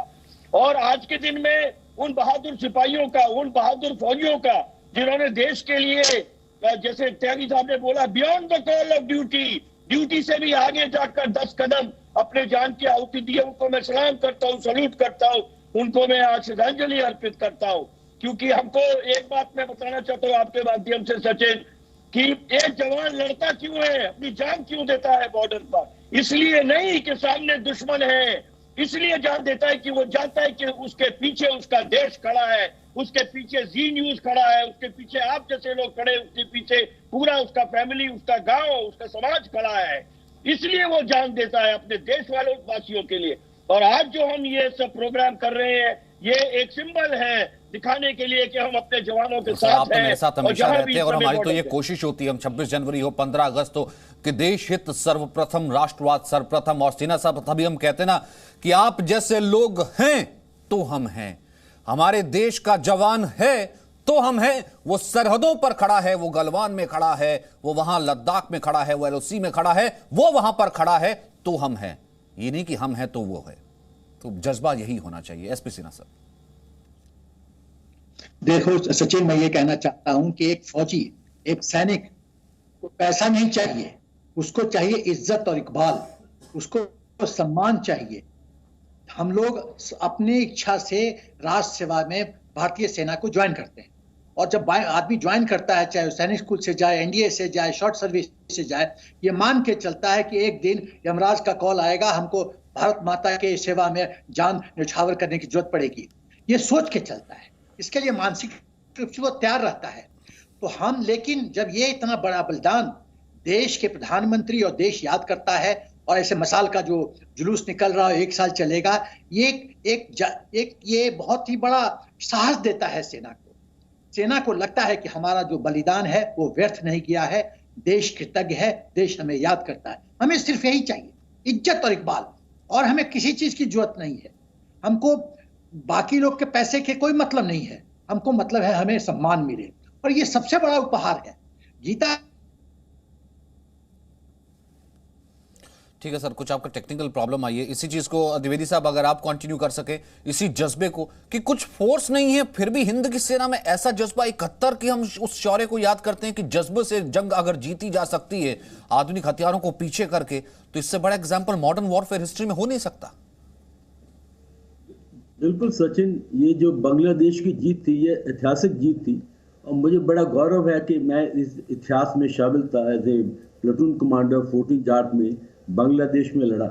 और आज के दिन में उन बहादुर सिपाहियों का, उन बहादुर फौजियों का जिन्होंने देश के लिए, जैसे त्यागी साहब ने बोला, beyond the call of duty, duty से भी आगे जाकर 10 कदम अपने जान की आहुति दी, उनको मैं सलाम करता हूँ, सल्यूट करता हूँ, उनको मैं आज श्रद्धांजलि अर्पित करता हूँ। क्योंकि हमको एक बात मैं बताना चाहता हूँ आपके माध्यम से सचिन, कि एक जवान लड़ता क्यों है, अपनी जान क्यों देता है बॉर्डर पर? इसलिए नहीं कि सामने दुश्मन है, इसलिए जान देता है कि वो जानता है कि उसके पीछे उसका देश खड़ा है, उसके पीछे जी न्यूज खड़ा है, उसके पीछे आप जैसे लोग खड़े, उसके पीछे पूरा उसका फैमिली, उसका गांव, उसका समाज खड़ा है। इसलिए वो जान देता है अपने देश वालों वासियों के लिए। और आज जो हम ये सब प्रोग्राम कर रहे हैं, ये एक सिंबल है दिखाने के लिए कि हम अपने जवानों के साथ हैं। मेरे साथ हमेशा रहते हैं और हमारी तो ये कोशिश होती है, हम 26 जनवरी हो, 15 अगस्त हो, कि देश हित सर्वप्रथम, राष्ट्रवाद सर्वप्रथम। और सिन्हा साहब तभी हम कहते हैं ना कि आप जैसे लोग हैं तो हम हैं, हमारे देश का जवान है तो हम हैं। वो सरहदों पर खड़ा है, वो गलवान में खड़ा है, वो वहां लद्दाख में खड़ा है, वो एलओसी में खड़ा है, वो वहां पर खड़ा है तो हम हैं। ये नहीं कि हम हैं तो वो है। तो जज्बा यही होना चाहिए। SP Sinha sir. देखो सचिन, मैं ये कहना चाहता हूं कि एक फौजी, एक सैनिक को पैसा नहीं चाहिए, उसको चाहिए इज्जत और इकबाल, उसको सम्मान चाहिए। हम लोग अपनी इच्छा से राष्ट्र सेवा में भारतीय सेना को ज्वाइन करते हैं, और जब आदमी ज्वाइन करता है, चाहे सैनिक स्कूल से जाए, एनडीए से जाए, शॉर्ट सर्विस से जाए, ये मान के चलता है कि एक दिन यमराज का कॉल आएगा, हमको भारत माता के सेवा में जान न्यौछावर करने की जरूरत पड़ेगी, ये सोच के चलता है। इसके लिए मानसिक रूप से वो तैयार रहता है। तो हम, लेकिन जब ये इतना बड़ा बलिदान देश के प्रधानमंत्री और देश याद करता है, और ऐसे मसाल का जो जुलूस निकल रहा है 1 साल चलेगा, ये बहुत ही बड़ा साहस देता है सेना को। सेना को लगता है कि हमारा जो बलिदान है वो व्यर्थ नहीं किया है, देश कृतज्ञ है, देश हमें याद करता है। हमें सिर्फ यही चाहिए, इज्जत और इकबाल, और हमें किसी चीज की जरूरत नहीं है। हमको बाकी लोग के पैसे के कोई मतलब नहीं है, हमको मतलब है हमें सम्मान मिले, और ये सबसे बड़ा उपहार है। गीता ठीक है सर, कुछ आपका टेक्निकल प्रॉब्लम आई है, इसी चीज को द्विवेदी साहब अगर आप कंटिन्यू कर सके, इसी जज्बे को कि कुछ फोर्स नहीं है फिर भी हिंद की सेना में ऐसा जज्बा 71 की हम उस शौर्य को याद करते हैं कि जज्बे से जंग अगर जीती जा सकती है आधुनिक हथियारों को पीछे करके, तो इससे बड़ा एग्जाम्पल मॉडर्न वॉरफेयर हिस्ट्री में हो नहीं सकता। बिल्कुल सचिन, ये जो बांग्लादेश की जीत थी ये ऐतिहासिक जीत थी, और मुझे बड़ा गौरव है कि मैं इस इतिहास में शामिल था। As a platoon commander 14 Jat में बांग्लादेश में लड़ा।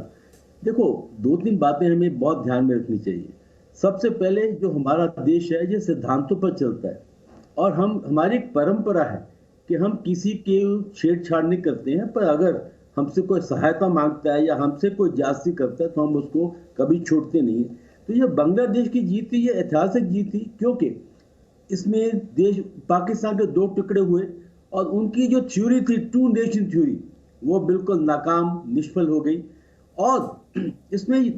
देखो, 2-3 बातें हमें बहुत ध्यान में रखनी चाहिए। सबसे पहले, जो हमारा देश है ये सिद्धांतों पर चलता है, और हमारी एक परंपरा है कि हम किसी के छेड़छाड़ नहीं करते हैं, पर अगर हमसे कोई सहायता मांगता है या हमसे कोई जासूसी करता है तो हम उसको कभी छोड़ते नहीं। तो ये बांग्लादेश की जीत थी, ये ऐतिहासिक जीत थी, क्योंकि इसमें देश पाकिस्तान के 2 टुकड़े हुए, और उनकी जो थ्योरी थी 2 नेशन थ्योरी, वो बिल्कुल नाकाम, निष्फल हो गई। और इसमें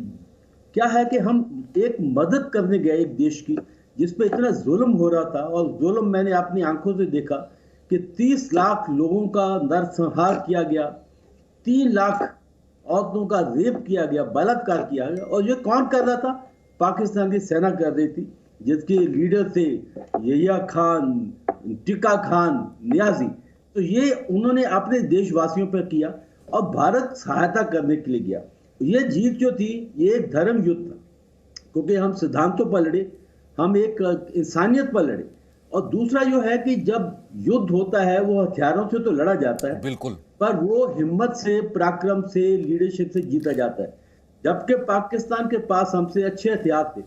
क्या है कि हम एक मदद करने गए एक देश की जिस पे इतना जुल्म हो रहा था, और जुल्म मैंने अपनी आंखों से देखा कि 30 लाख लोगों का नरसंहार किया गया, 3 लाख औरतों का रेप किया गया, बलात्कार किया गया। और ये कौन कर रहा था? पाकिस्तान की सेना कर रही थी, जिसके लीडर थे यहिया खान, टिक्का खान, नियाजी। तो ये उन्होंने अपने देशवासियों पर किया, और भारत सहायता करने के लिए गया। ये जीत जो थी ये एक धर्म युद्ध था, क्योंकि हम सिद्धांतों पर लड़े, हम एक इंसानियत पर लड़े। और दूसरा जो है कि जब युद्ध होता है वो हथियारों से तो लड़ा जाता है, बिल्कुल, पर वो हिम्मत से, पराक्रम से, लीडरशिप से जीता जाता है। जबकि पाकिस्तान के पास हमसे अच्छे हथियार थे,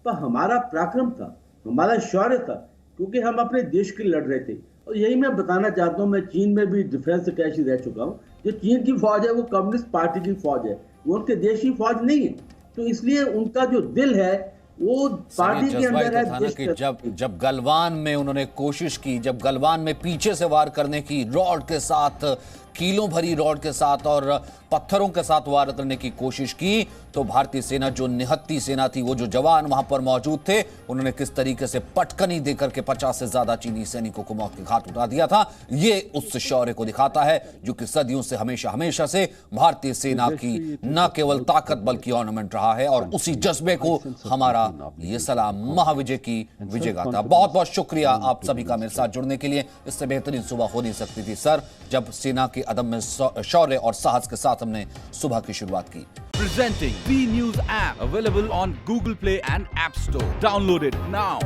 पर हमारा पराक्रम था, हमारा शौर्य था, क्योंकि हम अपने देश के लिए लड़ रहे थे। और यही मैं बताना चाहता हूँ, मैं चीन में भी डिफेंस अटैची रह चुका हूँ। जो चीन की फौज है वो कम्युनिस्ट पार्टी की फौज है, वो उनके देश की फौज नहीं है। तो इसलिए उनका जो दिल है वो पार्टी के अंदर है। तो कि जब गलवान में उन्होंने कोशिश की, जब गलवान में पीछे से वार करने की, रॉड के साथ, कीलों भरी रॉड के साथ और पत्थरों के साथ वार करने की कोशिश की, तो भारतीय सेना जो निहत्ती सेना थी, वो जो जवान वहां पर मौजूद थे, उन्होंने किस तरीके से पटकनी देकर के 50 से ज्यादा चीनी सैनिकों को मौत के घाट उतार दिया था। ये उस शौर्य को दिखाता है जो कि सदियों से हमेशा से भारतीय सेना की न केवल ताकत बल्कि ऑर्नामेंट रहा है। और उसी जज्बे को हमारा ये सलाम महाविजय की विजय गाथा। बहुत बहुत शुक्रिया आप सभी का मेरे साथ जुड़ने के लिए। इससे बेहतरीन सुबह हो नहीं सकती थी सर, जब सेना के अदम्य शौर्य और साहस के साथ हमने सुबह की शुरुआत की। Presenting V News app, available on Google Play and App Store. Download it now.